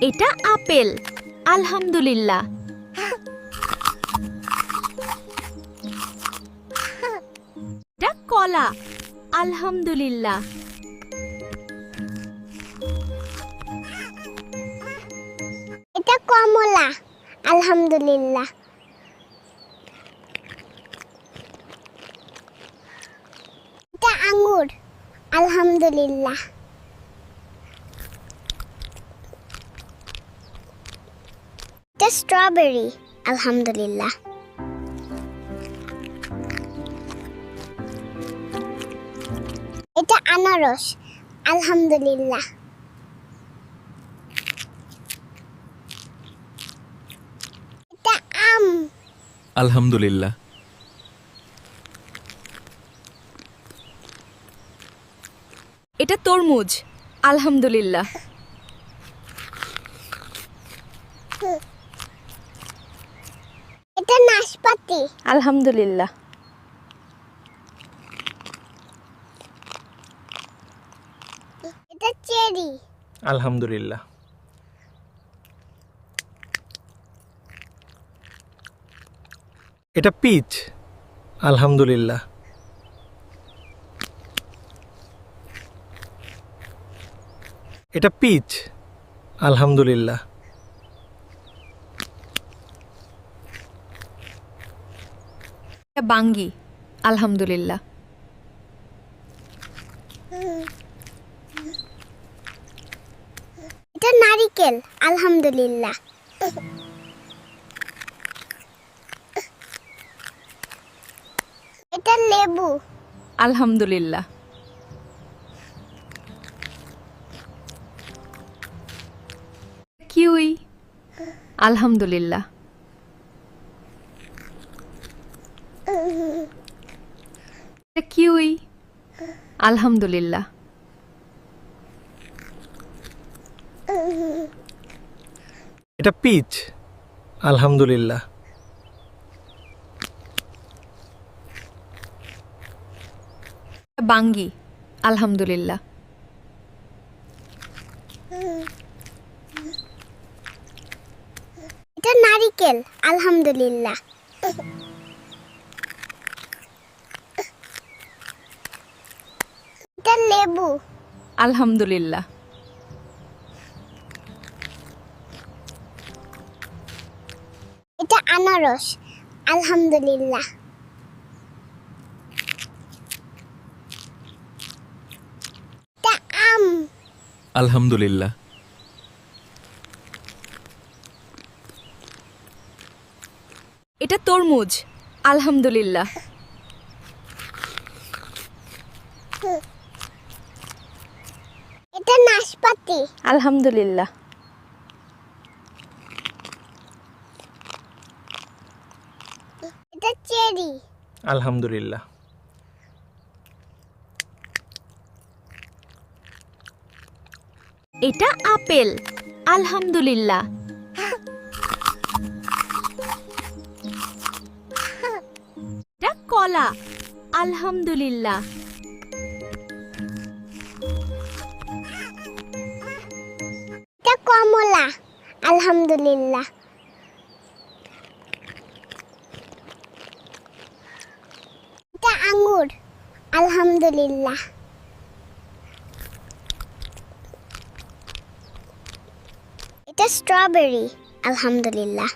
এটা আপেল, আলহামদুলিল্লাহ। এটা কলা, আলহামদুলিল্লাহ। এটা কমলা, আলহামদুলিল্লাহ। এটা আঙ্গুর, আলহামদুলিল্লাহ। এটা স্ট্রবেরি, আলহামদুলিল্লাহ। এটা আনারস, আলহামদুলিল্লাহ। এটা আম, আলহামদুলিল্লাহ। এটা তরমুজ, আলহামদুলিল্লাহ। এটা নাশপাতি, আলহামদুলিল্লাহ। এটা চেরি, আলহামদুলিল্লাহ। এটা পিচ, আলহামদুলিল্লাহ। এটা পিচ, আলহামদুলিল্লাহ। এটা বাঙ্গি, আলহামদুলিল্লাহ। এটা নারিকেল, আলহামদুলিল্লাহ। এটা লেবু, আলহামদুলিল্লাহ। কিউই, আলহামদুলিল্লাহ। এটা কিউই, আলহামদুলিল্লাহ। এটা পিচ, আলহামদুলিল্লাহ। এটা বাঙ্গি, আলহামদুলিল্লাহ। এটা নারিকেল, আলহামদুলিল্লাহ। এটা লেবু, আলহামদুলিল্লাহ। এটা আনারস, আলহামদুলিল্লাহ। এটা আম, আলহামদুলিল্লাহ। এটা তরমুজ, আলহামদুলিল্লাহ। এটা নাশপাতি, আলহামদুলিল্লাহ। এটা চেরি, আলহামদুলিল্লাহ। এটা আপেল, আলহামদুলিল্লাহ। এটা কলা, আলহামদুলিল্লাহ। এটা কমলা, আলহামদুলিল্লাহ। এটা আঙ্গুর, আলহামদুলিল্লাহ। এটা স্ট্রবেরি, আলহামদুলিল্লাহ।